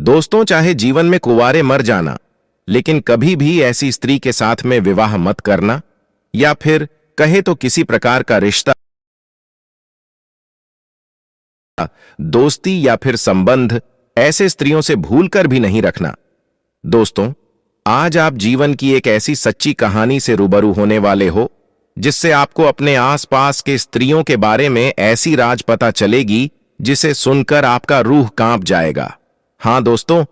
दोस्तों, चाहे जीवन में कुंवारे मर जाना, लेकिन कभी भी ऐसी स्त्री के साथ में विवाह मत करना, या फिर कहे तो किसी प्रकार का रिश्ता, दोस्ती या फिर संबंध ऐसे स्त्रियों से भूलकर भी नहीं रखना। दोस्तों, आज आप जीवन की एक ऐसी सच्ची कहानी से रूबरू होने वाले हो जिससे आपको अपने आसपास के स्त्रियों के बारे में ऐसी राज पता चलेगी जिसे सुनकर आपका रूह कांप जाएगा। हाँ दोस्तों,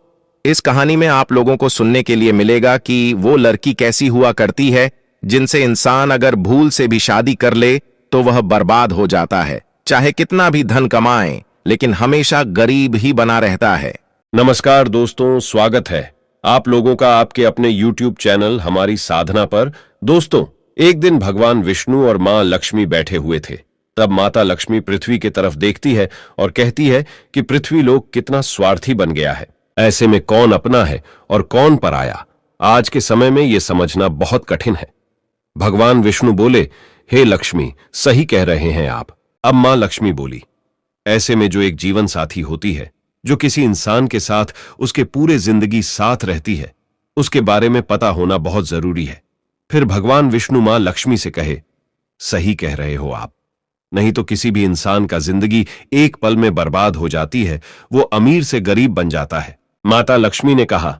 इस कहानी में आप लोगों को सुनने के लिए मिलेगा कि वो लड़की कैसी हुआ करती है जिनसे इंसान अगर भूल से भी शादी कर ले तो वह बर्बाद हो जाता है। चाहे कितना भी धन कमाए, लेकिन हमेशा गरीब ही बना रहता है। नमस्कार दोस्तों, स्वागत है आप लोगों का आपके अपने YouTube चैनल हमारी साधना पर। दोस्तों, एक दिन भगवान विष्णु और मां लक्ष्मी बैठे हुए थे। तब माता लक्ष्मी पृथ्वी की तरफ देखती है और कहती है कि पृथ्वी लोक कितना स्वार्थी बन गया है। ऐसे में कौन अपना है और कौन पराया, आज के समय में यह समझना बहुत कठिन है। भगवान विष्णु बोले, हे लक्ष्मी, सही कह रहे हैं आप। अब मां लक्ष्मी बोली, ऐसे में जो एक जीवन साथी होती है, जो किसी इंसान के साथ उसके पूरे जिंदगी साथ रहती है, उसके बारे में पता होना बहुत जरूरी है। फिर भगवान विष्णु मां लक्ष्मी से कहे, सही कह रहे हो आप, नहीं तो किसी भी इंसान का जिंदगी एक पल में बर्बाद हो जाती है, वो अमीर से गरीब बन जाता है। माता लक्ष्मी ने कहा,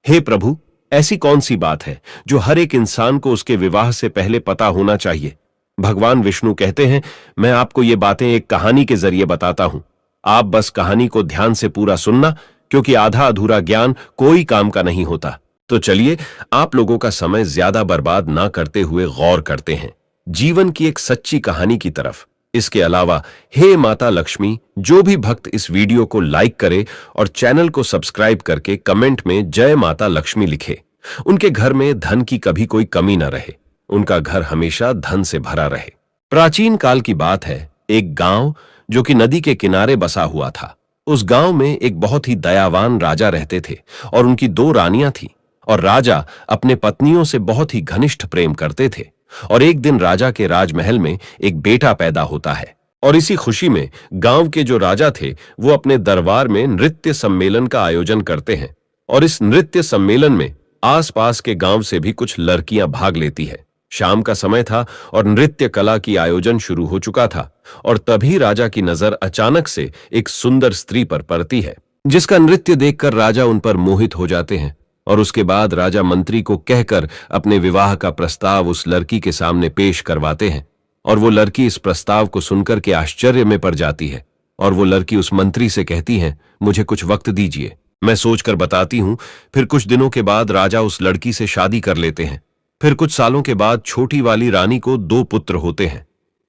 हे प्रभु, ऐसी कौन सी बात है जो हर एक इंसान को उसके विवाह से पहले पता होना चाहिए। भगवान विष्णु कहते हैं, मैं आपको ये बातें एक कहानी के जरिए बताता हूं। आप बस कहानी को ध्यान से पूरा सुनना, क्योंकि आधा अधूरा ज्ञान कोई काम का नहीं होता। तो चलिए, आप लोगों का समय ज्यादा बर्बाद ना करते हुए गौर करते हैं जीवन की एक सच्ची कहानी की तरफ। इसके अलावा हे माता लक्ष्मी, जो भी भक्त इस वीडियो को लाइक करे और चैनल को सब्सक्राइब करके कमेंट में जय माता लक्ष्मी लिखे, उनके घर में धन की कभी कोई कमी न रहे, उनका घर हमेशा धन से भरा रहे। प्राचीन काल की बात है, एक गांव जो कि नदी के किनारे बसा हुआ था। उस गांव में एक बहुत ही दयावान राजा रहते थे और उनकी 2 रानियां थीं। और राजा अपने पत्नियों से बहुत ही घनिष्ठ प्रेम करते थे। और एक दिन राजा के राजमहल में एक बेटा पैदा होता है, और इसी खुशी में गांव के जो राजा थे वो अपने दरबार में नृत्य सम्मेलन का आयोजन करते हैं। और इस नृत्य सम्मेलन में आसपास के गांव से भी कुछ लड़कियां भाग लेती है। शाम का समय था और नृत्य कला की आयोजन शुरू हो चुका था, और तभी राजा की नजर अचानक से एक सुंदर स्त्री पर पड़ती है, जिसका नृत्य देखकर राजा उन पर मोहित हो जाते हैं। और उसके बाद राजा मंत्री को कहकर अपने विवाह का प्रस्ताव उस लड़की के सामने पेश करवाते हैं। और वो लड़की इस प्रस्ताव को सुनकर के आश्चर्य में पड़ जाती है। और वो लड़की उस मंत्री से कहती है, मुझे कुछ वक्त दीजिए, मैं सोचकर बताती हूं। फिर कुछ दिनों के बाद राजा उस लड़की से शादी कर लेते हैं। फिर कुछ सालों के बाद छोटी वाली रानी को 2 पुत्र होते हैं।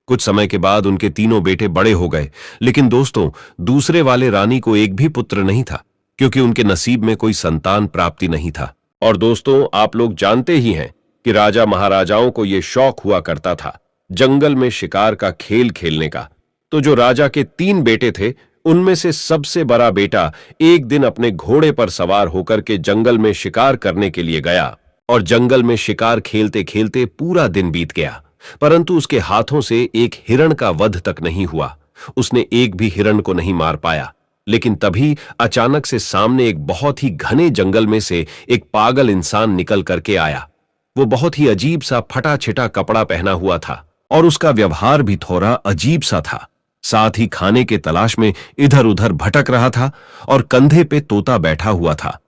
कुछ समय के बाद उनके तीनों बेटे बड़े हो गए, लेकिन दोस्तों, दूसरे वाले रानी को एक भी पुत्र नहीं था, क्योंकि उनके नसीब में कोई संतान प्राप्ति नहीं था। और दोस्तों, आप लोग जानते ही हैं कि राजा महाराजाओं को यह शौक हुआ करता था जंगल में शिकार का खेल खेलने का। तो जो राजा के 3 बेटे थे, उनमें से सबसे बड़ा बेटा एक दिन अपने घोड़े पर सवार होकर के जंगल में शिकार करने के लिए गया। और जंगल में शिकार खेलते खेलते पूरा दिन बीत गया, परंतु उसके हाथों से एक हिरण का वध तक नहीं हुआ। उसने एक भी हिरण को नहीं मार पाया। लेकिन तभी अचानक से सामने एक बहुत ही घने जंगल में से एक पागल इंसान निकल करके आया। वो बहुत ही अजीब सा फटा छिटा कपड़ा पहना हुआ था, और उसका व्यवहार भी थोड़ा अजीब सा था। साथ ही खाने के तलाश में इधर उधर भटक रहा था, और कंधे पे तोता बैठा हुआ था।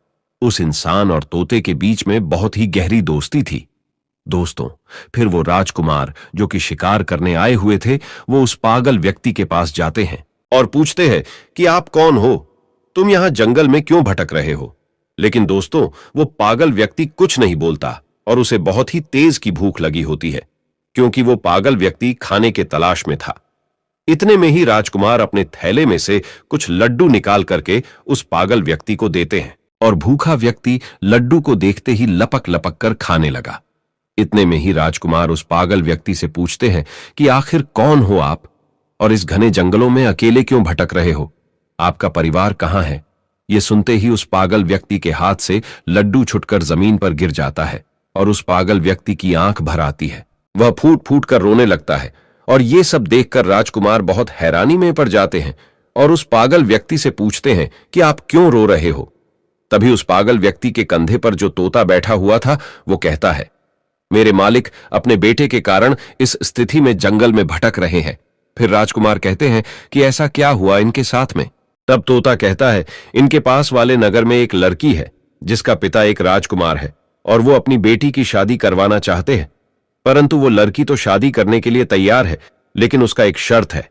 उस इंसान और तोते के बीच में बहुत ही गहरी दोस्ती थी। दोस्तों, फिर वो राजकुमार जो कि शिकार करने आए हुए थे, वो उस पागल व्यक्ति के पास जाते हैं और पूछते हैं कि आप कौन हो, तुम यहां जंगल में क्यों भटक रहे हो। लेकिन दोस्तों, वो पागल व्यक्ति कुछ नहीं बोलता, और उसे बहुत ही तेज की भूख लगी होती है, क्योंकि वो पागल व्यक्ति खाने के तलाश में था। इतने में ही राजकुमार अपने थैले में से कुछ लड्डू निकाल करके उस पागल व्यक्ति को देते हैं, और भूखा व्यक्ति लड्डू को देखते ही लपक लपक कर खाने लगा। इतने में ही राजकुमार उस पागल व्यक्ति से पूछते हैं कि आखिर कौन हो आप, और इस घने जंगलों में अकेले क्यों भटक रहे हो, आपका परिवार कहां है। ये सुनते ही उस पागल व्यक्ति के हाथ से लड्डू छुटकर जमीन पर गिर जाता है, और उस पागल व्यक्ति की आंख भर आती है। वह फूट फूट कर रोने लगता है, और ये सब देखकर राजकुमार बहुत हैरानी में पड़ जाते हैं और उस पागल व्यक्ति से पूछते हैं कि आप क्यों रो रहे हो। तभी उस पागल व्यक्ति के कंधे पर जो तोता बैठा हुआ था वो कहता है, मेरे मालिक अपने बेटे के कारण इस स्थिति में जंगल में भटक रहे हैं। फिर राजकुमार कहते हैं कि ऐसा क्या हुआ इनके साथ में। तब तोता कहता है, इनके पास वाले नगर में एक लड़की है जिसका पिता एक राजकुमार है और वो अपनी बेटी की शादी करवाना चाहते हैं, परंतु वो लड़की तो शादी करने के लिए तैयार है, लेकिन उसका एक शर्त है।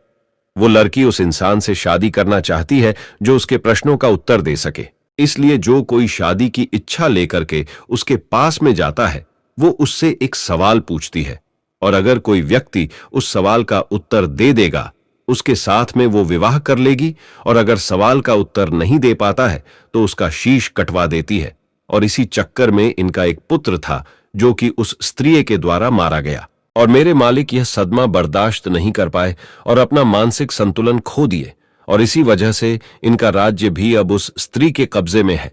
वो लड़की उस इंसान से शादी करना चाहती है जो उसके प्रश्नों का उत्तर दे सके। इसलिए जो कोई शादी की इच्छा लेकर के उसके पास में जाता है वो उससे एक सवाल पूछती है, और अगर कोई व्यक्ति उस सवाल का उत्तर दे देगा उसके साथ में वो विवाह कर लेगी, और अगर सवाल का उत्तर नहीं दे पाता है तो उसका शीश कटवा देती है। और इसी चक्कर में इनका एक पुत्र था जो कि उस स्त्री के द्वारा मारा गया, और मेरे मालिक यह सदमा बर्दाश्त नहीं कर पाए और अपना मानसिक संतुलन खो दिए, और इसी वजह से इनका राज्य भी अब उस स्त्री के कब्जे में है।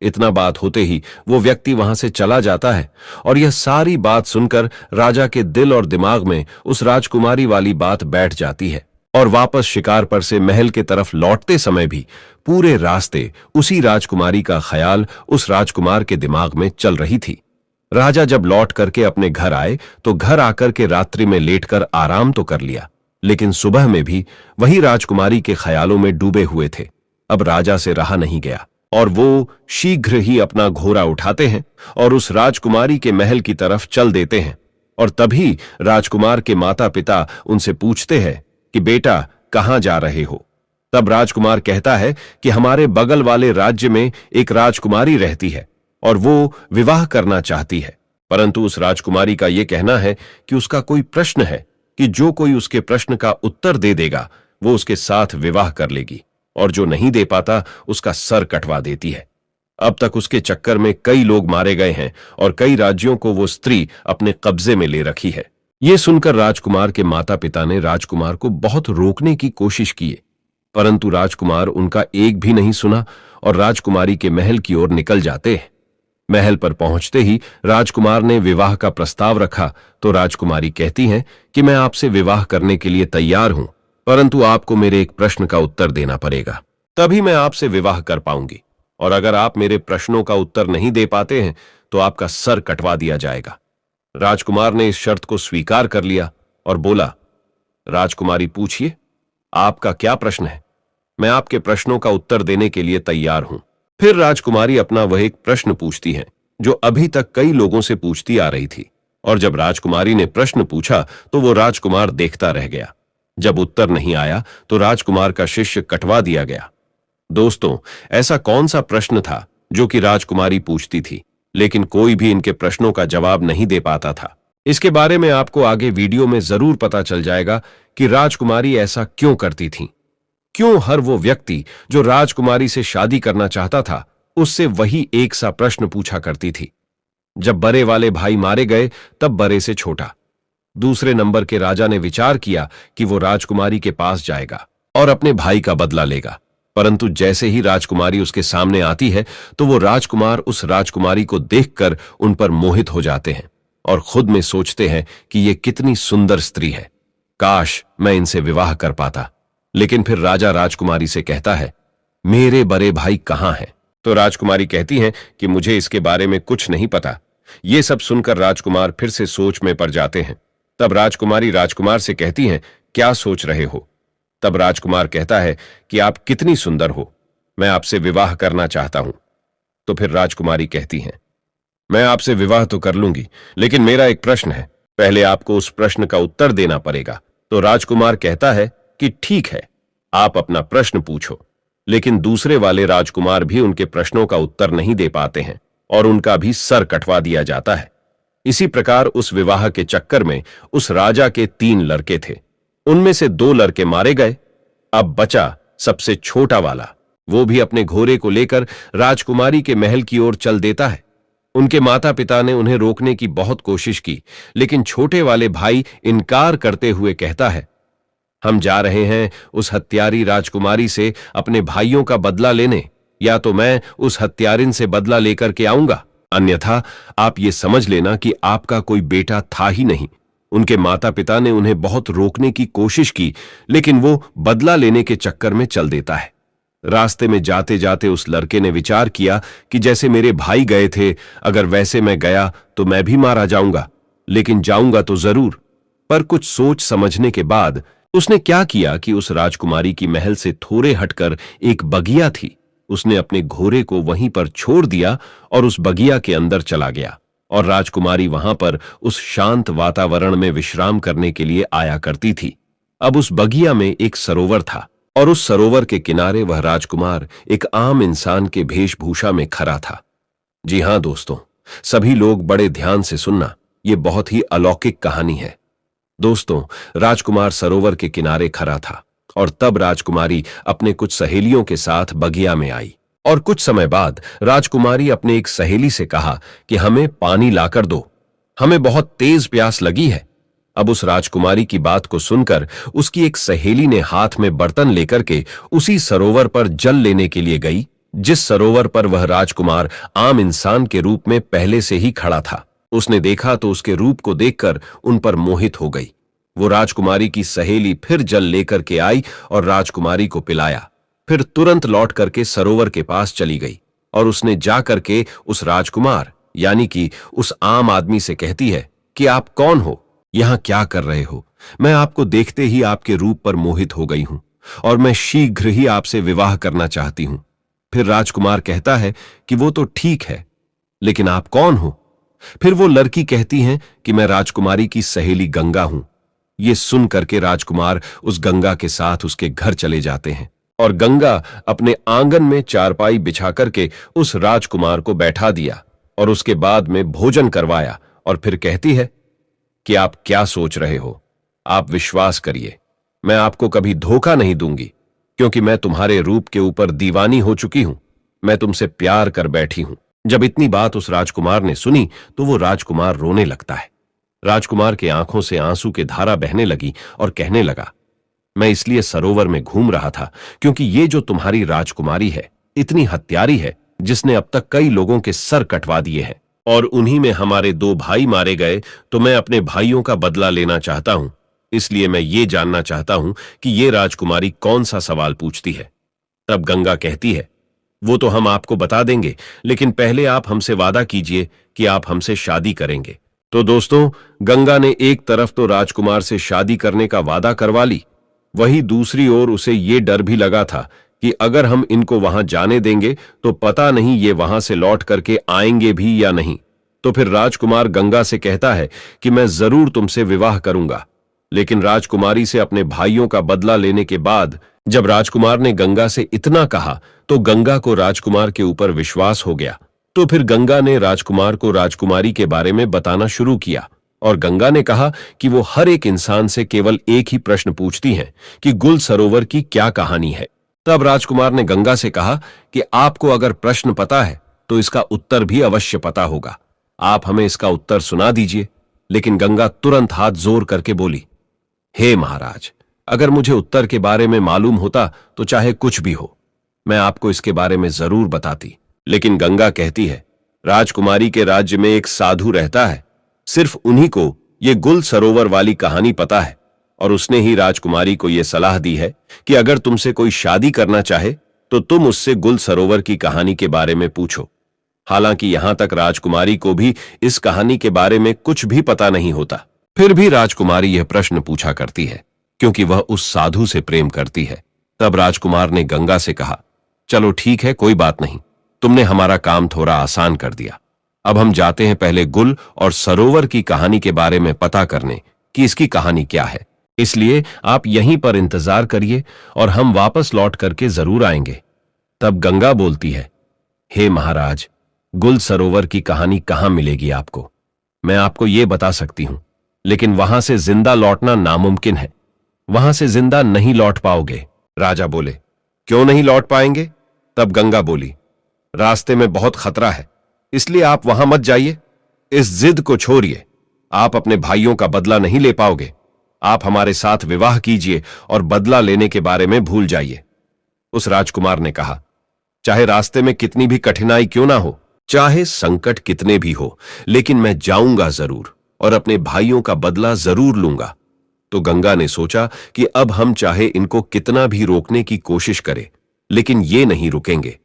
इतना बात होते ही वो व्यक्ति वहां से चला जाता है, और यह सारी बात सुनकर राजा के दिल और दिमाग में उस राजकुमारी वाली बात बैठ जाती है, और वापस शिकार पर से महल के तरफ लौटते समय भी पूरे रास्ते उसी राजकुमारी का ख्याल उस राजकुमार के दिमाग में चल रही थी। राजा जब लौट करके अपने घर आए तो घर आकर के रात्रि में लेटकर आराम तो कर लिया, लेकिन सुबह में भी वही राजकुमारी के ख्यालों में डूबे हुए थे। अब राजा से रहा नहीं गया और वो शीघ्र ही अपना घोड़ा उठाते हैं और उस राजकुमारी के महल की तरफ चल देते हैं। और तभी राजकुमार के माता पिता उनसे पूछते हैं कि बेटा कहां जा रहे हो। तब राजकुमार कहता है कि हमारे बगल वाले राज्य में एक राजकुमारी रहती है और वो विवाह करना चाहती है, परंतु उस राजकुमारी का यह कहना है कि उसका कोई प्रश्न है कि जो कोई उसके प्रश्न का उत्तर दे देगा वो उसके साथ विवाह कर लेगी, और जो नहीं दे पाता उसका सर कटवा देती है। अब तक उसके चक्कर में कई लोग मारे गए हैं और कई राज्यों को वो स्त्री अपने कब्जे में ले रखी है। ये सुनकर राजकुमार के माता पिता ने राजकुमार को बहुत रोकने की कोशिश की, परंतु राजकुमार उनका एक भी नहीं सुना और राजकुमारी के महल की ओर निकल जाते हैं। महल पर पहुंचते ही राजकुमार ने विवाह का प्रस्ताव रखा तो राजकुमारी कहती हैं कि मैं आपसे विवाह करने के लिए तैयार हूं, परंतु आपको मेरे एक प्रश्न का उत्तर देना पड़ेगा, तभी मैं आपसे विवाह कर पाऊंगी, और अगर आप मेरे प्रश्नों का उत्तर नहीं दे पाते हैं तो आपका सर कटवा दिया जाएगा। राजकुमार ने इस शर्त को स्वीकार कर लिया और बोला, राजकुमारी पूछिए, आपका क्या प्रश्न है? मैं आपके प्रश्नों का उत्तर देने के लिए तैयार हूं। फिर राजकुमारी अपना वह एक प्रश्न पूछती है जो अभी तक कई लोगों से पूछती आ रही थी, और जब राजकुमारी ने प्रश्न पूछा तो वो राजकुमार देखता रह गया। जब उत्तर नहीं आया तो राजकुमार का शिष्य कटवा दिया गया। दोस्तों, ऐसा कौन सा प्रश्न था जो कि राजकुमारी पूछती थी, लेकिन कोई भी इनके प्रश्नों का जवाब नहीं दे पाता था? इसके बारे में आपको आगे वीडियो में जरूर पता चल जाएगा कि राजकुमारी ऐसा क्यों करती थी, क्यों हर वो व्यक्ति जो राजकुमारी से शादी करना चाहता था उससे वही एक सा प्रश्न पूछा करती थी। जब बड़े वाले भाई मारे गए तब बड़े से छोटा दूसरे नंबर के राजा ने विचार किया कि वो राजकुमारी के पास जाएगा और अपने भाई का बदला लेगा, परंतु जैसे ही राजकुमारी उसके सामने आती है तो वो राजकुमार उस राजकुमारी को देखकर उन पर मोहित हो जाते हैं और खुद में सोचते हैं कि ये कितनी सुंदर स्त्री है, काश मैं इनसे विवाह कर पाता। लेकिन फिर राजा राजकुमारी से कहता है, मेरे बड़े भाई कहां हैं? तो राजकुमारी कहती हैं कि मुझे इसके बारे में कुछ नहीं पता। ये सब सुनकर राजकुमार फिर से सोच में पड़ जाते हैं। तब राजकुमारी राजकुमार से कहती हैं, क्या सोच रहे हो? तब राजकुमार कहता है कि आप कितनी सुंदर हो, मैं आपसे विवाह करना चाहता हूं। तो फिर राजकुमारी कहती हैं, मैं आपसे विवाह तो कर लूंगी, लेकिन मेरा एक प्रश्न है, पहले आपको उस प्रश्न का उत्तर देना पड़ेगा। तो राजकुमार कहता है कि ठीक है, आप अपना प्रश्न पूछो। लेकिन दूसरे वाले राजकुमार भी उनके प्रश्नों का उत्तर नहीं दे पाते हैं और उनका भी सर कटवा दिया जाता है। इसी प्रकार उस विवाह के चक्कर में उस राजा के 3 लड़के थे, उनमें से 2 लड़के मारे गए। अब बचा सबसे छोटा वाला, वो भी अपने घोड़े को लेकर राजकुमारी के महल की ओर चल देता है। उनके माता पिता ने उन्हें रोकने की बहुत कोशिश की, लेकिन छोटे वाले भाई इनकार करते हुए कहता है, हम जा रहे हैं उस हत्यारी राजकुमारी से अपने भाइयों का बदला लेने, या तो मैं उस हत्यारिन से बदला लेकर के आऊंगा, अन्यथा आप ये समझ लेना कि आपका कोई बेटा था ही नहीं। उनके माता पिता ने उन्हें बहुत रोकने की कोशिश की, लेकिन वो बदला लेने के चक्कर में चल देता है। रास्ते में जाते जाते उस लड़के ने विचार किया कि जैसे मेरे भाई गए थे, अगर वैसे मैं गया तो मैं भी मारा जाऊंगा, लेकिन जाऊंगा तो जरूर। पर कुछ सोच समझने के बाद उसने क्या किया कि उस राजकुमारी की महल से थोड़े हटकर एक बगिया थी, उसने अपने घोड़े को वहीं पर छोड़ दिया और उस बगिया के अंदर चला गया। और राजकुमारी वहां पर उस शांत वातावरण में विश्राम करने के लिए आया करती थी। अब उस बगिया में एक सरोवर था और उस सरोवर के किनारे वह राजकुमार एक आम इंसान के वेशभूषा में खड़ा था। जी हां दोस्तों, सभी लोग बड़े ध्यान से सुनना, यह बहुत ही अलौकिक कहानी है। दोस्तों, राजकुमार सरोवर के किनारे खड़ा था और तब राजकुमारी अपने कुछ सहेलियों के साथ बगिया में आई। और कुछ समय बाद राजकुमारी अपने एक सहेली से कहा कि हमें पानी लाकर दो, हमें बहुत तेज प्यास लगी है। अब उस राजकुमारी की बात को सुनकर उसकी एक सहेली ने हाथ में बर्तन लेकर के उसी सरोवर पर जल लेने के लिए गई, जिस सरोवर पर वह राजकुमार आम इंसान के रूप में पहले से ही खड़ा था। उसने देखा तो उसके रूप को देखकर उन पर मोहित हो गई। वो राजकुमारी की सहेली फिर जल लेकर के आई और राजकुमारी को पिलाया, फिर तुरंत लौट करके सरोवर के पास चली गई और उसने जा करके उस राजकुमार यानी कि उस आम आदमी से कहती है कि आप कौन हो, यहां क्या कर रहे हो? मैं आपको देखते ही आपके रूप पर मोहित हो गई हूं और मैं शीघ्र ही आपसे विवाह करना चाहती हूं। फिर राजकुमार कहता है कि वो तो ठीक है, लेकिन आप कौन हो? फिर वो लड़की कहती है कि मैं राजकुमारी की सहेली गंगा हूं। ये सुन करके राजकुमार उस गंगा के साथ उसके घर चले जाते हैं और गंगा अपने आंगन में चारपाई बिछा करके उस राजकुमार को बैठा दिया और उसके बाद में भोजन करवाया और फिर कहती है कि आप क्या सोच रहे हो? आप विश्वास करिए, मैं आपको कभी धोखा नहीं दूंगी, क्योंकि मैं तुम्हारे रूप के ऊपर दीवानी हो चुकी हूं। मैं तुमसे प्यार कर बैठी हूं। जब इतनी बात उस राजकुमार ने सुनी तो वो राजकुमार रोने लगता है। राजकुमार के आंखों से आंसू की धारा बहने लगी और कहने लगा, मैं इसलिए सरोवर में घूम रहा था क्योंकि ये जो तुम्हारी राजकुमारी है इतनी हत्यारी है, जिसने अब तक कई लोगों के सर कटवा दिए हैं और उन्हीं में हमारे 2 भाई मारे गए, तो मैं अपने भाइयों का बदला लेना चाहता हूं। इसलिए मैं ये जानना चाहता हूं कि ये राजकुमारी कौन सा सवाल पूछती है। तब गंगा कहती है, वो तो हम आपको बता देंगे, लेकिन पहले आप हमसे वादा कीजिए कि आप हमसे शादी करेंगे। तो दोस्तों, गंगा ने एक तरफ तो राजकुमार से शादी करने का वादा करवा ली, वहीं दूसरी ओर उसे ये डर भी लगा था कि अगर हम इनको वहां जाने देंगे तो पता नहीं ये वहां से लौट करके आएंगे भी या नहीं। तो फिर राजकुमार गंगा से कहता है कि मैं जरूर तुमसे विवाह करूंगा। लेकिन राजकुमारी से अपने भाइयों का बदला लेने के बाद जब राजकुमार ने गंगा से इतना कहा तो गंगा को राजकुमार के ऊपर विश्वास हो गया। तो फिर गंगा ने राजकुमार को राजकुमारी के बारे में बताना शुरू किया और गंगा ने कहा कि वो हर एक इंसान से केवल एक ही प्रश्न पूछती हैं कि गुल सरोवर की क्या कहानी है। तब राजकुमार ने गंगा से कहा कि आपको अगर प्रश्न पता है तो इसका उत्तर भी अवश्य पता होगा, आप हमें इसका उत्तर सुना दीजिए। लेकिन गंगा तुरंत हाथ जोर करके बोली, हे महाराज, अगर मुझे उत्तर के बारे में मालूम होता तो चाहे कुछ भी हो, मैं आपको इसके बारे में जरूर बताती। लेकिन गंगा कहती है, राजकुमारी के राज्य में एक साधु रहता है, सिर्फ उन्हीं को ये गुल सरोवर वाली कहानी पता है और उसने ही राजकुमारी को यह सलाह दी है कि अगर तुमसे कोई शादी करना चाहे तो तुम उससे गुल सरोवर की कहानी के बारे में पूछो। हालांकि यहां तक राजकुमारी को भी इस कहानी के बारे में कुछ भी पता नहीं होता, फिर भी राजकुमारी यह प्रश्न पूछा करती है क्योंकि वह उस साधु से प्रेम करती है। तब राजकुमार ने गंगा से कहा, चलो ठीक है, कोई बात नहीं, तुमने हमारा काम थोड़ा आसान कर दिया। अब हम जाते हैं पहले गुल और सरोवर की कहानी के बारे में पता करने कि इसकी कहानी क्या है। इसलिए आप यहीं पर इंतजार करिए और हम वापस लौट करके जरूर आएंगे। तब गंगा बोलती है, हे महाराज, गुल सरोवर की कहानी कहां मिलेगी आपको? मैं आपको यह बता सकती हूं, लेकिन वहां से जिंदा लौटना नामुमकिन है, वहां से जिंदा नहीं लौट पाओगे। राजा बोले, क्यों नहीं लौट पाएंगे? तब गंगा बोली, रास्ते में बहुत खतरा है, इसलिए आप वहां मत जाइए। इस जिद को छोड़िए, आप अपने भाइयों का बदला नहीं ले पाओगे। आप हमारे साथ विवाह कीजिए और बदला लेने के बारे में भूल जाइए। उस राजकुमार ने कहा, चाहे रास्ते में कितनी भी कठिनाई क्यों ना हो, चाहे संकट कितने भी हो, लेकिन मैं जाऊंगा जरूर और अपने भाइयों का बदला जरूर लूंगा। तो गंगा ने सोचा कि अब हम चाहे इनको कितना भी रोकने की कोशिश करें, लेकिन ये नहीं रुकेंगे।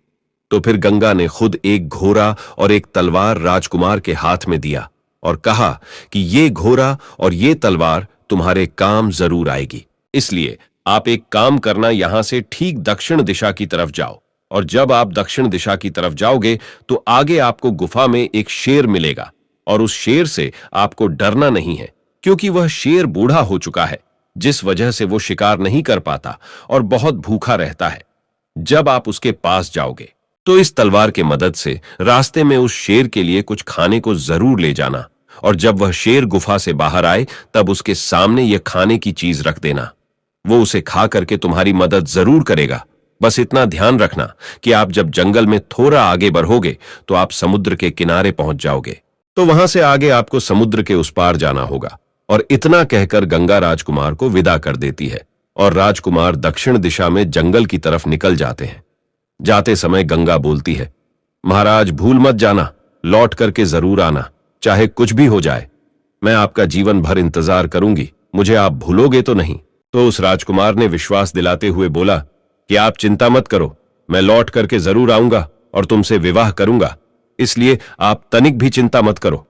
तो फिर गंगा ने खुद एक घोड़ा और एक तलवार राजकुमार के हाथ में दिया और कहा कि ये घोड़ा और ये तलवार तुम्हारे काम जरूर आएगी। इसलिए आप एक काम करना, यहां से ठीक दक्षिण दिशा की तरफ जाओ, और जब आप दक्षिण दिशा की तरफ जाओगे तो आगे आपको गुफा में एक शेर मिलेगा, और उस शेर से आपको डरना नहीं है, क्योंकि वह शेर बूढ़ा हो चुका है, जिस वजह से वो शिकार नहीं कर पाता और बहुत भूखा रहता है। जब आप उसके पास जाओगे तो इस तलवार के मदद से रास्ते में उस शेर के लिए कुछ खाने को जरूर ले जाना, और जब वह शेर गुफा से बाहर आए तब उसके सामने यह खाने की चीज रख देना। वो उसे खा करके तुम्हारी मदद जरूर करेगा। बस इतना ध्यान रखना कि आप जब जंगल में थोड़ा आगे बढ़ोगे तो आप समुद्र के किनारे पहुंच जाओगे, तो वहां से आगे आपको समुद्र के उस पार जाना होगा। और इतना कहकर गंगा राजकुमार को विदा कर देती है, और राजकुमार दक्षिण दिशा में जंगल की तरफ निकल जाते हैं। जाते समय गंगा बोलती है, महाराज भूल मत जाना, लौट करके जरूर आना, चाहे कुछ भी हो जाए। मैं आपका जीवन भर इंतजार करूंगी, मुझे आप भूलोगे तो नहीं। तो उस राजकुमार ने विश्वास दिलाते हुए बोला कि आप चिंता मत करो, मैं लौट करके जरूर आऊंगा और तुमसे विवाह करूंगा, इसलिए आप तनिक भी चिंता मत करो।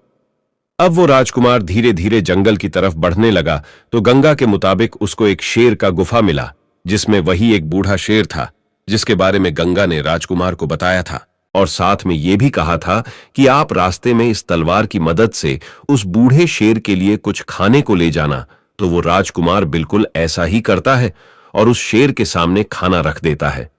अब वो राजकुमार धीरे धीरे जंगल की तरफ बढ़ने लगा तो गंगा के मुताबिक उसको एक शेर का गुफा मिला, जिसमें वही एक बूढ़ा शेर था जिसके बारे में गंगा ने राजकुमार को बताया था, और साथ में यह भी कहा था कि आप रास्ते में इस तलवार की मदद से उस बूढ़े शेर के लिए कुछ खाने को ले जाना। तो वो राजकुमार बिल्कुल ऐसा ही करता है और उस शेर के सामने खाना रख देता है।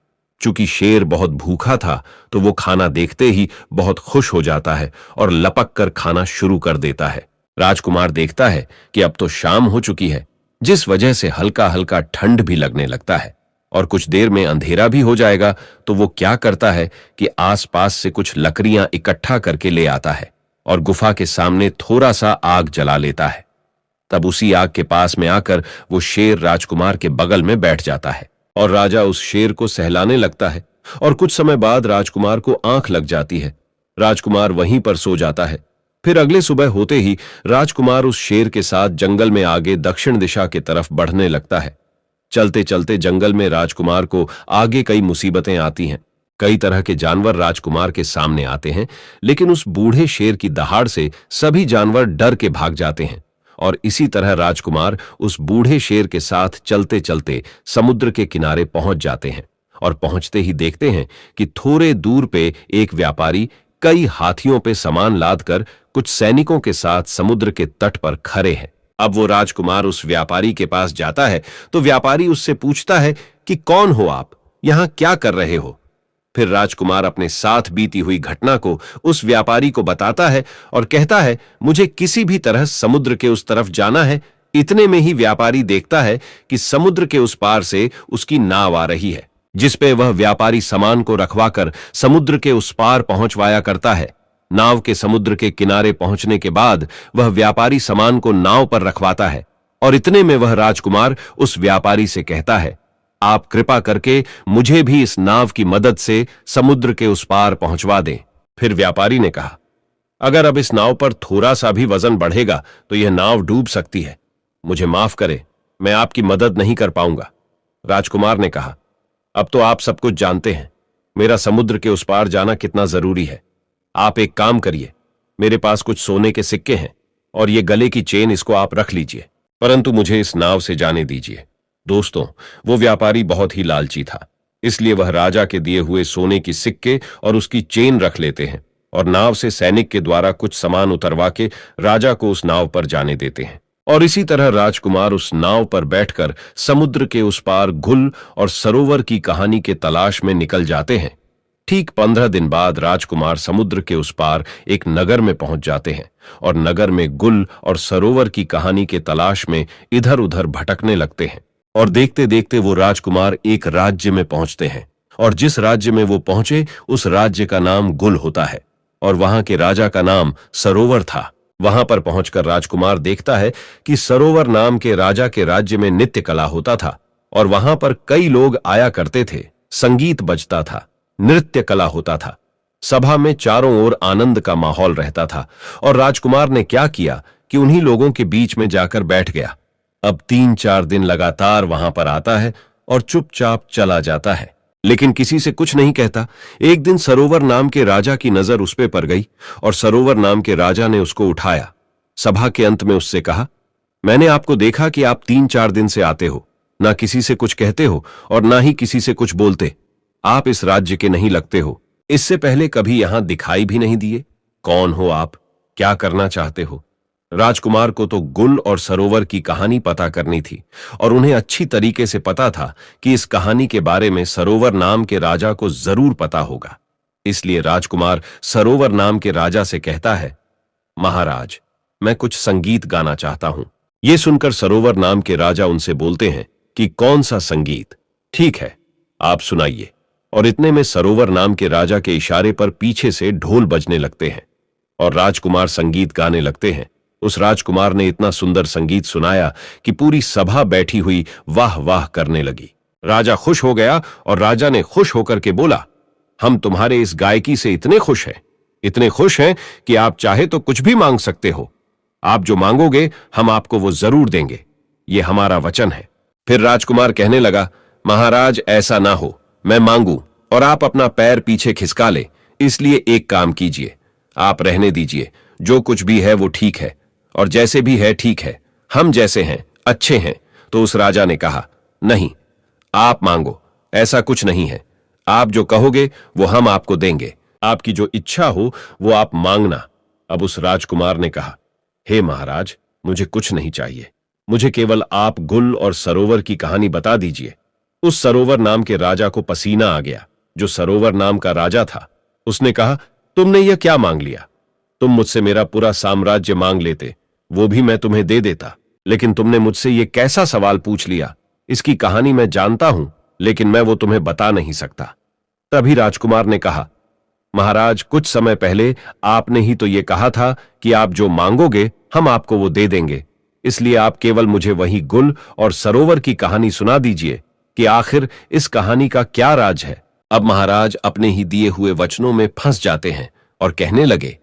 चूंकि शेर बहुत भूखा था तो वो खाना देखते ही बहुत खुश हो जाता है और लपक कर खाना शुरू कर देता है। राजकुमार देखता है कि अब तो शाम हो चुकी है, जिस वजह से हल्का हल्का ठंड भी लगने लगता है और कुछ देर में अंधेरा भी हो जाएगा। तो वो क्या करता है कि आसपास से कुछ लकड़ियां इकट्ठा करके ले आता है और गुफा के सामने थोड़ा सा आग जला लेता है। तब उसी आग के पास में आकर वो शेर राजकुमार के बगल में बैठ जाता है और राजा उस शेर को सहलाने लगता है, और कुछ समय बाद राजकुमार को आंख लग जाती है। राजकुमार वहीं पर सो जाता है। फिर अगले सुबह होते ही राजकुमार उस शेर के साथ जंगल में आगे दक्षिण दिशा की तरफ बढ़ने लगता है। चलते चलते जंगल में राजकुमार को आगे कई मुसीबतें आती हैं। कई तरह के जानवर राजकुमार के सामने आते हैं, लेकिन उस बूढ़े शेर की दहाड़ से सभी जानवर डर के भाग जाते हैं। और इसी तरह राजकुमार उस बूढ़े शेर के साथ चलते चलते समुद्र के किनारे पहुंच जाते हैं, और पहुंचते ही देखते हैं कि थोड़े दूर पे एक व्यापारी कई हाथियों पे सामान लादकर कुछ सैनिकों के साथ समुद्र के तट पर खड़े हैं। अब वो राजकुमार उस व्यापारी के पास जाता है तो व्यापारी उससे पूछता है कि कौन हो आप, यहां क्या कर रहे हो। फिर राजकुमार अपने साथ बीती हुई घटना को उस व्यापारी को बताता है और कहता है, मुझे किसी भी तरह समुद्र के उस तरफ जाना है। इतने में ही व्यापारी देखता है कि समुद्र के उस पार से उसकी नाव आ रही है, जिसपे वह व्यापारी सामान को रखवाकर समुद्र के उस पार पहुंचवाया करता है। नाव के समुद्र के किनारे पहुंचने के बाद वह व्यापारी सामान को नाव पर रखवाता है, और इतने में वह राजकुमार उस व्यापारी से कहता है, आप कृपा करके मुझे भी इस नाव की मदद से समुद्र के उस पार पहुंचवा दें। फिर व्यापारी ने कहा, अगर अब इस नाव पर थोड़ा सा भी वजन बढ़ेगा तो यह नाव डूब सकती है। मुझे माफ करें, मैं आपकी मदद नहीं कर पाऊंगा। राजकुमार ने कहा, अब तो आप सब कुछ जानते हैं, मेरा समुद्र के उस पार जाना कितना जरूरी है। आप एक काम करिए, मेरे पास कुछ सोने के सिक्के हैं और ये गले की चेन, इसको आप रख लीजिए, परंतु मुझे इस नाव से जाने दीजिए। दोस्तों, वो व्यापारी बहुत ही लालची था, इसलिए वह राजा के दिए हुए सोने की सिक्के और उसकी चेन रख लेते हैं और नाव से सैनिक के द्वारा कुछ सामान उतरवा के राजा को उस नाव पर जाने देते हैं। और इसी तरह राजकुमार उस नाव पर बैठकर समुद्र के उस पार गुल और सरोवर की कहानी के तलाश में निकल जाते हैं। ठीक 15 दिन बाद राजकुमार समुद्र के उस पार एक नगर में पहुंच जाते हैं और नगर में गुल और सरोवर की कहानी के तलाश में इधर उधर भटकने लगते हैं। और देखते देखते वो राजकुमार एक राज्य में पहुंचते हैं, और जिस राज्य में वो पहुंचे उस राज्य का नाम गुल होता है और वहां के राजा का नाम सरोवर था। वहां पर पहुंचकर राजकुमार देखता है कि सरोवर नाम के राजा के राज्य में नृत्य कला होता था और वहां पर कई लोग आया करते थे। संगीत बजता था, नृत्य कला होता था, सभा में चारों ओर आनंद का माहौल रहता था। और राजकुमार ने क्या किया कि उन्हीं लोगों के बीच में जाकर बैठ गया। अब 3-4 दिन लगातार वहां पर आता है और चुपचाप चला जाता है। लेकिन किसी से कुछ नहीं कहता। एक दिन सरोवर नाम के राजा की नजर उस पे पड़ गई और सरोवर नाम के राजा ने उसको उठाया। सभा के अंत में उससे कहा, मैंने आपको देखा कि आप 3-4 दिन से आते हो, ना किसी से कुछ कहते हो और ना ही किसी से कुछ बोलते। आप इस राज्य के नहीं लगते हो। इससे पहले कभी यहां दिखाई भी नहीं दिए। कौन हो आप? क्या करना चाहते हो? राजकुमार को तो गुल और सरोवर की कहानी पता करनी थी और उन्हें अच्छी तरीके से पता था कि इस कहानी के बारे में सरोवर नाम के राजा को जरूर पता होगा। इसलिए राजकुमार सरोवर नाम के राजा से कहता है, महाराज, मैं कुछ संगीत गाना चाहता हूं। यह सुनकर सरोवर नाम के राजा उनसे बोलते हैं कि कौन सा संगीत? ठीक है, आप सुनाइए। और इतने में सरोवर नाम के राजा के इशारे पर पीछे से ढोल बजने लगते हैं और राजकुमार संगीत गाने लगते हैं। उस राजकुमार ने इतना सुंदर संगीत सुनाया कि पूरी सभा बैठी हुई वाह वाह करने लगी। राजा खुश हो गया और राजा ने खुश होकर के बोला, हम तुम्हारे इस गायकी से इतने खुश हैं कि आप चाहे तो कुछ भी मांग सकते हो। आप जो मांगोगे हम आपको वो जरूर देंगे, ये हमारा वचन है। फिर राजकुमार कहने लगा, महाराज ऐसा ना हो, मैं मांगू और आप अपना पैर पीछे खिसका ले, इसलिए एक काम कीजिए, आप रहने दीजिए। जो कुछ भी है वो ठीक है और जैसे भी है ठीक है, हम जैसे हैं अच्छे हैं। तो उस राजा ने कहा, नहीं, आप मांगो, ऐसा कुछ नहीं है। आप जो कहोगे वो हम आपको देंगे। आपकी जो इच्छा हो वो आप मांगना। अब उस राजकुमार ने कहा, हे महाराज, मुझे कुछ नहीं चाहिए, मुझे केवल आप गुल और सरोवर की कहानी बता दीजिए। उस सरोवर नाम के राजा को पसीना आ गया, जो सरोवर नाम का राजा था। उसने कहा, तुमने यह क्या मांग लिया? तुम मुझसे मेरा पूरा साम्राज्य मांग लेते, वो भी मैं तुम्हें दे देता, लेकिन तुमने मुझसे यह कैसा सवाल पूछ लिया? इसकी कहानी मैं जानता हूं, लेकिन मैं वो तुम्हें बता नहीं सकता। तभी राजकुमार ने कहा, महाराज, कुछ समय पहले आपने ही तो ये कहा था कि आप जो मांगोगे हम आपको वो दे देंगे। इसलिए आप केवल मुझे वही गुल और सरोवर की कहानी सुना दीजिए कि आखिर इस कहानी का क्या राज है। अब महाराज अपने ही दिए हुए वचनों में फंस जाते हैं और कहने लगे,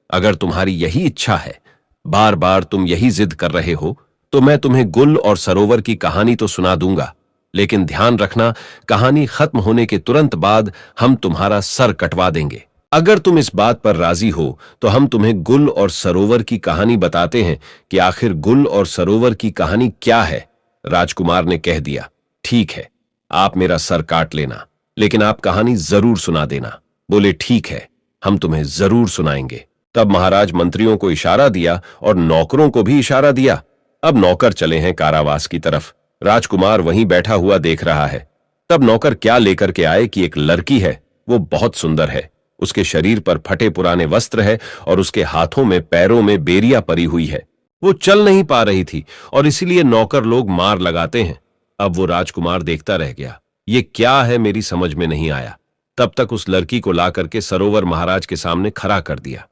अगर तुम्हारी यही इच्छा है, बार बार तुम यही जिद कर रहे हो, तो मैं तुम्हें गुल और सरोवर की कहानी तो सुना दूंगा, लेकिन ध्यान रखना, कहानी खत्म होने के तुरंत बाद हम तुम्हारा सर कटवा देंगे। अगर तुम इस बात पर राजी हो तो हम तुम्हें गुल और सरोवर की कहानी बताते हैं कि आखिर गुल और सरोवर की कहानी क्या है। राजकुमार ने कह दिया, ठीक है, आप मेरा सर काट लेना, लेकिन आप कहानी जरूर सुना देना। बोले, ठीक है, हम तुम्हें जरूर सुनाएंगे। तब महाराज मंत्रियों को इशारा दिया और नौकरों को भी इशारा दिया। अब नौकर चले हैं कारावास की तरफ। राजकुमार वहीं बैठा हुआ देख रहा है। तब नौकर क्या लेकर के आए कि एक लड़की है, वो बहुत सुंदर है। उसके शरीर पर फटे पुराने वस्त्र है और उसके हाथों में पैरों में बेरियां परी हुई है। वो चल नहीं पा रही थी और इसीलिए नौकर लोग मार लगाते हैं। अब वो राजकुमार देखता रह गया, ये क्या है मेरी समझ में नहीं आया। तब तक उस लड़की को ला करके सरोवर महाराज के सामने खड़ा कर दिया।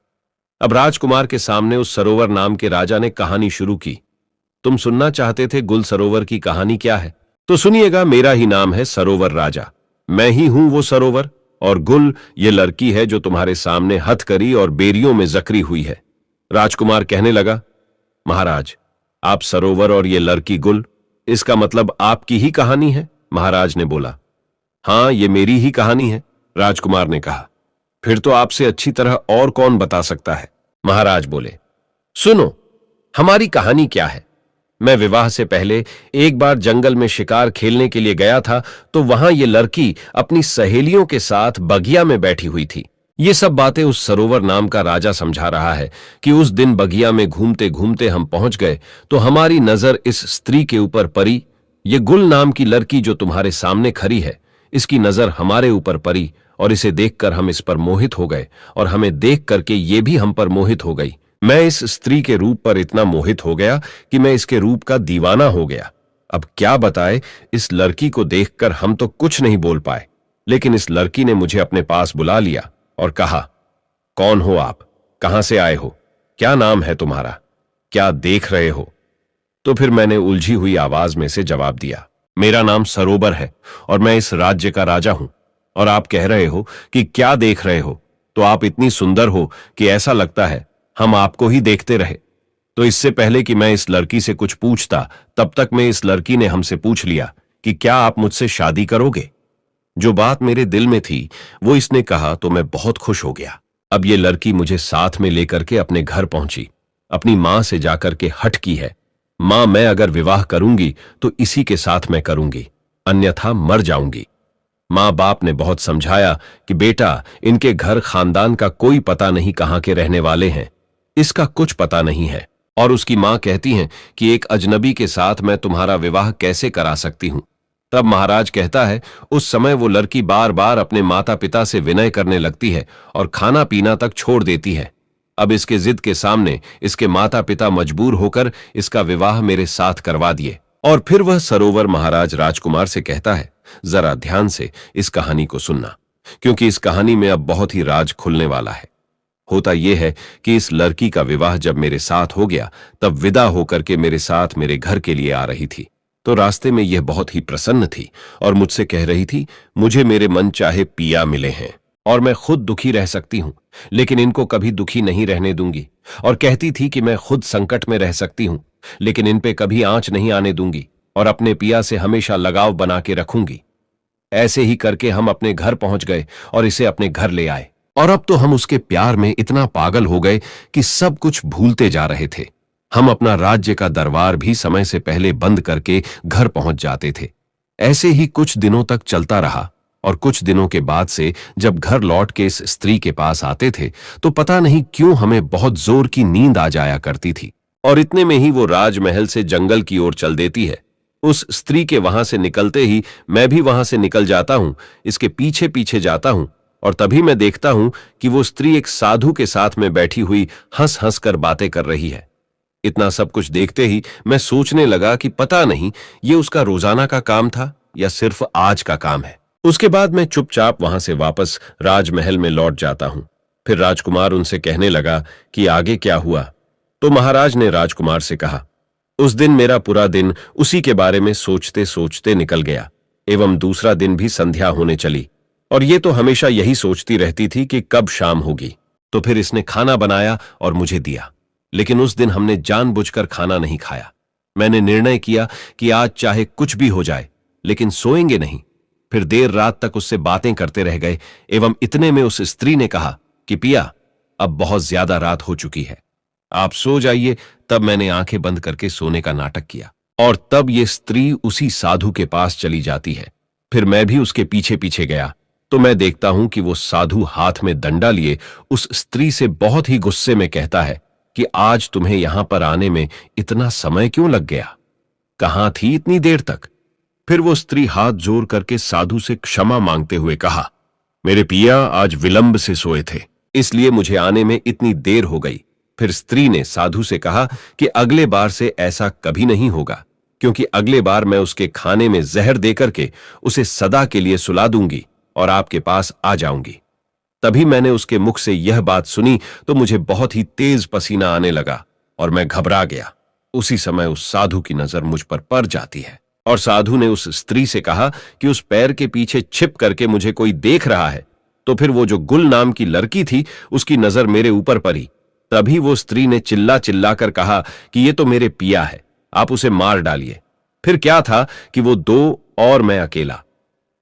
अब राजकुमार के सामने उस सरोवर नाम के राजा ने कहानी शुरू की। तुम सुनना चाहते थे गुल सरोवर की कहानी क्या है? तो सुनिएगा, मेरा ही नाम है सरोवर राजा। मैं ही हूं वो सरोवर, और गुल ये लड़की है जो तुम्हारे सामने हथकरी और बेरियों में जकरी हुई है। राजकुमार कहने लगा, महाराज, आप सरोवर और ये लड़की गुल, इसका मतलब आपकी ही कहानी है? महाराज ने बोला, हां, ये मेरी ही कहानी है। राजकुमार ने कहा, फिर तो आपसे अच्छी तरह और कौन बता सकता है? महाराज बोले, सुनो, हमारी कहानी क्या है। मैं विवाह से पहले एक बार जंगल में शिकार खेलने के लिए गया था, तो वहां ये लड़की अपनी सहेलियों के साथ बगिया में बैठी हुई थी। ये सब बातें उस सरोवर नाम का राजा समझा रहा है कि उस दिन बगिया में घूमते घूमते हम पहुंच गए तो हमारी नजर इस स्त्री के ऊपर पड़ी। ये गुल नाम की लड़की जो तुम्हारे सामने खड़ी है, इसकी नजर हमारे ऊपर पड़ी और इसे देखकर हम इस पर मोहित हो गए और हमें देख करके ये भी हम पर मोहित हो गई। मैं इस स्त्री के रूप पर इतना मोहित हो गया कि मैं इसके रूप का दीवाना हो गया। अब क्या बताए, इस लड़की को देखकर हम तो कुछ नहीं बोल पाए, लेकिन इस लड़की ने मुझे अपने पास बुला लिया और कहा, कौन हो आप? कहां से आए हो? क्या नाम है तुम्हारा? क्या देख रहे हो? तो फिर मैंने उलझी हुई आवाज में से जवाब दिया, मेरा नाम सरोवर है और मैं इस राज्य का राजा हूं। और आप कह रहे हो कि क्या देख रहे हो, तो आप इतनी सुंदर हो कि ऐसा लगता है हम आपको ही देखते रहे। तो इससे पहले कि मैं इस लड़की से कुछ पूछता, तब तक में इस लड़की ने हमसे पूछ लिया कि क्या आप मुझसे शादी करोगे? जो बात मेरे दिल में थी वो इसने कहा तो मैं बहुत खुश हो गया। अब ये लड़की मुझे साथ में लेकर के अपने घर पहुंची। अपनी मां से जाकर के हट की है, मां मैं अगर विवाह करूंगी तो इसी के साथ मैं करूंगी, अन्यथा मर जाऊंगी। मां बाप ने बहुत समझाया कि बेटा इनके घर खानदान का कोई पता नहीं कहां के रहने वाले हैं, इसका कुछ पता नहीं है। और उसकी मां कहती हैं कि एक अजनबी के साथ मैं तुम्हारा विवाह कैसे करा सकती हूं। तब महाराज कहता है उस समय वो लड़की बार बार अपने माता पिता से विनय करने लगती है और खाना पीना तक छोड़ देती है। अब इसके जिद के सामने इसके माता पिता मजबूर होकर इसका विवाह मेरे साथ करवा दिए। और फिर वह सरोवर महाराज राजकुमार से कहता है जरा ध्यान से इस कहानी को सुनना, क्योंकि इस कहानी में अब बहुत ही राज खुलने वाला है। होता यह है कि इस लड़की का विवाह जब मेरे साथ हो गया तब विदा होकर के मेरे साथ मेरे घर के लिए आ रही थी। तो रास्ते में यह बहुत ही प्रसन्न थी और मुझसे कह रही थी मुझे मेरे मन चाहे पिया मिले हैं और मैं खुद दुखी रह सकती हूं, लेकिन इनको कभी दुखी नहीं रहने दूंगी। और कहती थी कि मैं खुद संकट में रह सकती हूं, लेकिन इन पे कभी आंच नहीं आने दूंगी और अपने पिया से हमेशा लगाव बना के रखूंगी। ऐसे ही करके हम अपने घर पहुंच गए और इसे अपने घर ले आए। और अब तो हम उसके प्यार में इतना पागल हो गए कि सब कुछ भूलते जा रहे थे। हम अपना राज्य का दरबार भी समय से पहले बंद करके घर पहुंच जाते थे। ऐसे ही कुछ दिनों तक चलता रहा और कुछ दिनों के बाद से जब घर लौट के इस स्त्री के पास आते थे तो पता नहीं क्यों हमें बहुत जोर की नींद आ जाया करती थी। और इतने में ही वो राजमहल से जंगल की ओर चल देती है। उस स्त्री के वहां से निकलते ही मैं भी वहां से निकल जाता हूं, इसके पीछे पीछे जाता हूं। और तभी मैं देखता हूं कि वो स्त्री एक साधु के साथ में बैठी हुई हंस हंस कर बातें कर रही है। इतना सब कुछ देखते ही मैं सोचने लगा कि पता नहीं ये उसका रोजाना का काम था या सिर्फ आज का काम है। उसके बाद मैं चुपचाप वहां से वापस राजमहल में लौट जाता हूं। फिर राजकुमार उनसे कहने लगा कि आगे क्या हुआ। तो महाराज ने राजकुमार से कहा उस दिन मेरा पूरा दिन उसी के बारे में सोचते सोचते निकल गया एवं दूसरा दिन भी संध्या होने चली और ये तो हमेशा यही सोचती रहती थी कि कब शाम होगी। तो फिर इसने खाना बनाया और मुझे दिया, लेकिन उस दिन हमने जानबूझकर खाना नहीं खाया। मैंने निर्णय किया कि आज चाहे कुछ भी हो जाए लेकिन सोएंगे नहीं। फिर देर रात तक उससे बातें करते रह गए एवं इतने में उस स्त्री ने कहा कि पिया अब बहुत ज्यादा रात हो चुकी है, आप सो जाइए। तब मैंने आंखें बंद करके सोने का नाटक किया और तब ये स्त्री उसी साधु के पास चली जाती है। फिर मैं भी उसके पीछे पीछे गया तो मैं देखता हूं कि वो साधु हाथ में डंडा लिए उस स्त्री से बहुत ही गुस्से में कहता है कि आज तुम्हें यहां पर आने में इतना समय क्यों लग गया, कहां थी इतनी देर तक। फिर वो स्त्री हाथ जोड़ करके साधु से क्षमा मांगते हुए कहा मेरे पिया आज विलंब से सोए थे इसलिए मुझे आने में इतनी देर हो गई। फिर स्त्री ने साधु से कहा कि अगले बार से ऐसा कभी नहीं होगा, क्योंकि अगले बार मैं उसके खाने में जहर देकर के उसे सदा के लिए सुला दूंगी और आपके पास आ जाऊंगी। तभी मैंने उसके मुख से यह बात सुनी तो मुझे बहुत ही तेज पसीना आने लगा और मैं घबरा गया। उसी समय उस साधु की नजर मुझ पर पड़ जाती है और साधु ने उस स्त्री से कहा कि उस पैर के पीछे छिप करके मुझे कोई देख रहा है। तो फिर वो जो गुल नाम की लड़की थी उसकी नजर मेरे ऊपर पड़ी। तभी वो स्त्री ने चिल्ला चिल्ला कर कहा कि ये तो मेरे पिया है, आप उसे मार डालिए। फिर क्या था कि वो दो और मैं अकेला,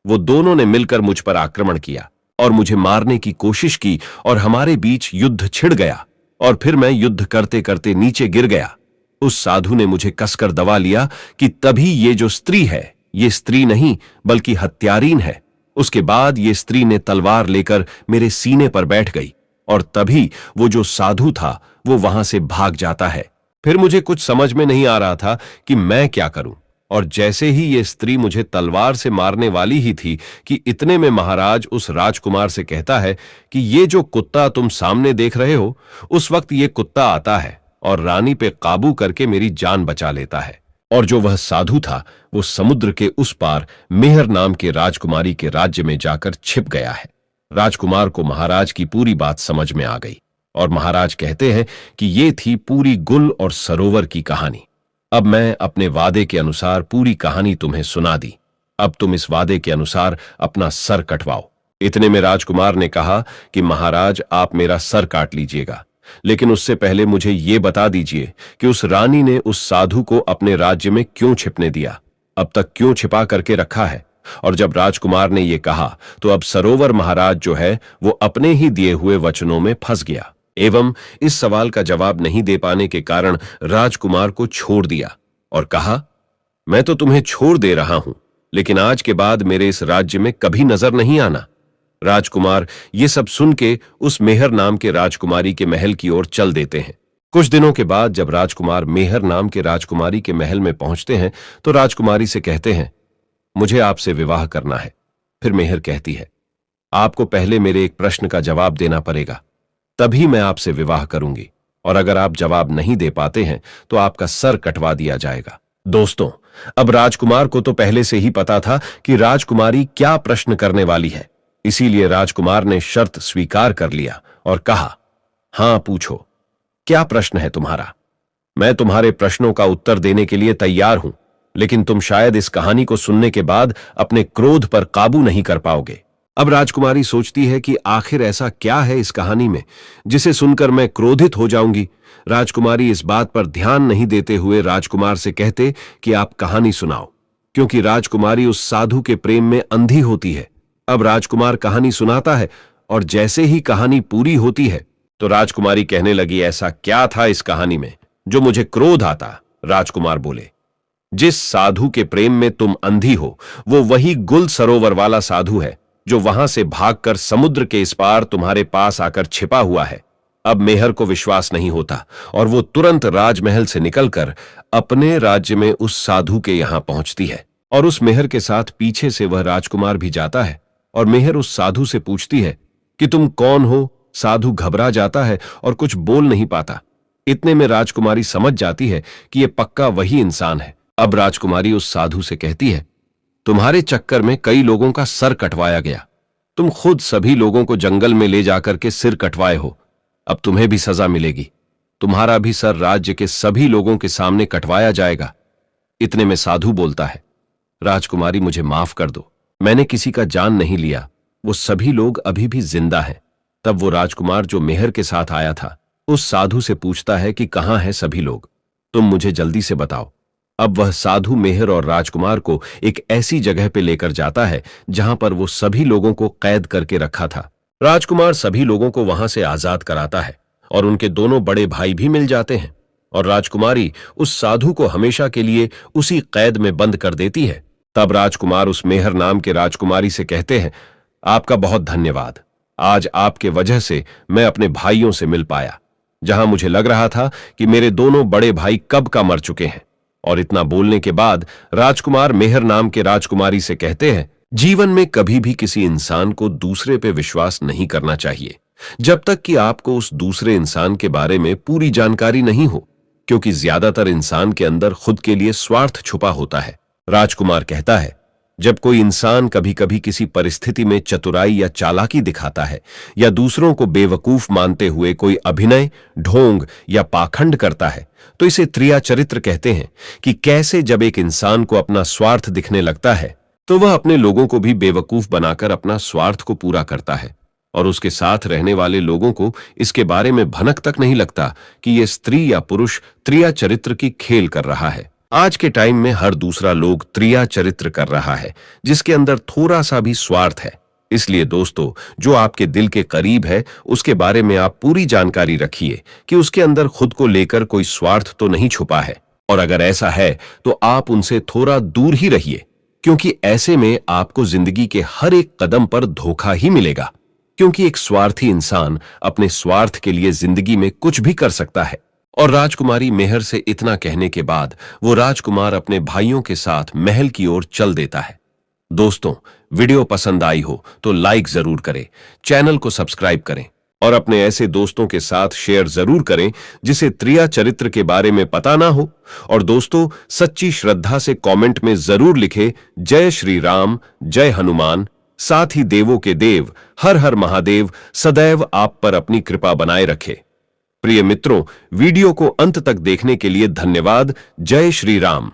वो दोनों ने मिलकर मुझ पर आक्रमण किया और मुझे मारने की कोशिश की और हमारे बीच युद्ध छिड़ गया और फिर मैं युद्ध करते करते नीचे गिर गया। उस साधु ने मुझे कसकर दबा लिया कि तभी ये जो स्त्री है ये स्त्री नहीं बल्कि हत्यारीन है। उसके बाद ये स्त्री ने तलवार लेकर मेरे सीने पर बैठ गई और तभी वो जो साधु था वो वहां से भाग जाता है। फिर मुझे कुछ समझ में नहीं आ रहा था कि मैं क्या करूं। और जैसे ही ये स्त्री मुझे तलवार से मारने वाली ही थी कि इतने में महाराज उस राजकुमार से कहता है कि ये जो कुत्ता तुम सामने देख रहे हो उस वक्त ये कुत्ता आता है और रानी पे काबू करके मेरी जान बचा लेता है। और जो वह साधु था वो समुद्र के उस पार मेहर नाम के राजकुमारी के राज्य में जाकर छिप गया है। राजकुमार को महाराज की पूरी बात समझ में आ गई और महाराज कहते हैं कि ये थी पूरी गुल और सरोवर की कहानी। अब मैं अपने वादे के अनुसार पूरी कहानी तुम्हें सुना दी। अब तुम इस वादे के अनुसार अपना सर कटवाओ। इतने में राजकुमार ने कहा कि महाराज आप मेरा सर काट लीजिएगा, लेकिन उससे पहले मुझे ये बता दीजिए कि उस रानी ने उस साधु को अपने राज्य में क्यों छिपने दिया, अब तक क्यों छिपा करके रखा है और जब राजकुमार ने ये कहा तो अब सरोवर महाराज जो है वो अपने ही दिए हुए वचनों में फंस गया एवं इस सवाल का जवाब नहीं दे पाने के कारण राजकुमार को छोड़ दिया और कहा, मैं तो तुम्हें छोड़ दे रहा हूं, लेकिन आज के बाद मेरे इस राज्य में कभी नजर नहीं आना। राजकुमार ये सब सुन के उस मेहर नाम के राजकुमारी के महल की ओर चल देते हैं। कुछ दिनों के बाद जब राजकुमार मेहर नाम के राजकुमारी के महल में पहुंचते हैं तो राजकुमारी से कहते हैं, मुझे आपसे विवाह करना है। फिर मेहर कहती है, आपको पहले मेरे एक प्रश्न का जवाब देना पड़ेगा, तभी मैं आपसे विवाह करूंगी, और अगर आप जवाब नहीं दे पाते हैं तो आपका सर कटवा दिया जाएगा। दोस्तों, अब राजकुमार को तो पहले से ही पता था कि राजकुमारी क्या प्रश्न करने वाली है, इसीलिए राजकुमार ने शर्त स्वीकार कर लिया और कहा, हां पूछो, क्या प्रश्न है तुम्हारा? मैं तुम्हारे प्रश्नों का उत्तर देने के लिए तैयार हूं, लेकिन तुम शायद इस कहानी को सुनने के बाद अपने क्रोध पर काबू नहीं कर पाओगे। अब राजकुमारी सोचती है कि आखिर ऐसा क्या है इस कहानी में जिसे सुनकर मैं क्रोधित हो जाऊंगी। राजकुमारी इस बात पर ध्यान नहीं देते हुए राजकुमार से कहते कि आप कहानी सुनाओ, क्योंकि राजकुमारी उस साधु के प्रेम में अंधी होती है। अब राजकुमार कहानी सुनाता है और जैसे ही कहानी पूरी होती है तो राजकुमारी कहने लगी, ऐसा क्या था इस कहानी में जो मुझे क्रोध आता? राजकुमार बोले, जिस साधु के प्रेम में तुम अंधी हो वो वही गुल सरोवर वाला साधु है जो वहां से भागकर समुद्र के इस पार तुम्हारे पास आकर छिपा हुआ है। अब मेहर को विश्वास नहीं होता और वो तुरंत राजमहल से निकलकर अपने राज्य में उस साधु के यहां पहुंचती है और उस मेहर के साथ पीछे से वह राजकुमार भी जाता है और मेहर उस साधु से पूछती है कि तुम कौन हो? साधु घबरा जाता है और कुछ बोल नहीं पाता। इतने में राजकुमारी समझ जाती है कि यह पक्का वही इंसान है। अब राजकुमारी उस साधु से कहती है, तुम्हारे चक्कर में कई लोगों का सर कटवाया गया, तुम खुद सभी लोगों को जंगल में ले जाकर के सिर कटवाए हो, अब तुम्हें भी सजा मिलेगी, तुम्हारा भी सर राज्य के सभी लोगों के सामने कटवाया जाएगा। इतने में साधु बोलता है, राजकुमारी मुझे माफ कर दो, मैंने किसी का जान नहीं लिया, वो सभी लोग अभी भी जिंदा हैं। तब वो राजकुमार जो मेहर के साथ आया था उस साधु से पूछता है कि कहां हैं सभी लोग, तुम मुझे जल्दी से बताओ। अब वह साधु मेहर और राजकुमार को एक ऐसी जगह पे लेकर जाता है जहां पर वो सभी लोगों को कैद करके रखा था। राजकुमार सभी लोगों को वहां से आजाद कराता है और उनके दोनों बड़े भाई भी मिल जाते हैं और राजकुमारी उस साधु को हमेशा के लिए उसी कैद में बंद कर देती है। तब राजकुमार उस मेहर नाम के राजकुमारी से कहते हैं, आपका बहुत धन्यवाद, आज आपके वजह से मैं अपने भाइयों से मिल पाया, जहां मुझे लग रहा था कि मेरे दोनों बड़े भाई कब का मर चुके हैं। और इतना बोलने के बाद राजकुमार मेहर नाम के राजकुमारी से कहते हैं, जीवन में कभी भी किसी इंसान को दूसरे पे विश्वास नहीं करना चाहिए जब तक कि आपको उस दूसरे इंसान के बारे में पूरी जानकारी नहीं हो, क्योंकि ज्यादातर इंसान के अंदर खुद के लिए स्वार्थ छुपा होता है। राजकुमार कहता है, जब कोई इंसान कभी कभी किसी परिस्थिति में चतुराई या चालाकी दिखाता है या दूसरों को बेवकूफ मानते हुए कोई अभिनय, ढोंग या पाखंड करता है तो इसे त्रिया चरित्र कहते हैं कि कैसे जब एक इंसान को अपना स्वार्थ दिखने लगता है तो वह अपने लोगों को भी बेवकूफ बनाकर अपना स्वार्थ को पूरा करता है और उसके साथ रहने वाले लोगों को इसके बारे में भनक तक नहीं लगता कि यह स्त्री या पुरुष त्रिया चरित्र की खेल कर रहा है। आज के टाइम में हर दूसरा लोग त्रिया चरित्र कर रहा है जिसके अंदर थोड़ा सा भी स्वार्थ है। इसलिए दोस्तों, जो आपके दिल के करीब है उसके बारे में आप पूरी जानकारी रखिए कि उसके अंदर खुद को लेकर कोई स्वार्थ तो नहीं छुपा है, और अगर ऐसा है तो आप उनसे थोड़ा दूर ही रहिए, क्योंकि ऐसे में आपको जिंदगी के हर एक कदम पर धोखा ही मिलेगा, क्योंकि एक स्वार्थी इंसान अपने स्वार्थ के लिए जिंदगी में कुछ भी कर सकता है। और राजकुमारी मेहर से इतना कहने के बाद वो राजकुमार अपने भाइयों के साथ महल की ओर चल देता है। दोस्तों, वीडियो पसंद आई हो तो लाइक जरूर करें, चैनल को सब्सक्राइब करें और अपने ऐसे दोस्तों के साथ शेयर जरूर करें जिसे त्रिया चरित्र के बारे में पता ना हो। और दोस्तों, सच्ची श्रद्धा से कमेंट में जरूर लिखे, जय श्री राम, जय हनुमान, साथ ही देवों के देव हर हर महादेव सदैव आप पर अपनी कृपा बनाए रखे। प्रिय मित्रों, वीडियो को अंत तक देखने के लिए धन्यवाद। जय श्री राम।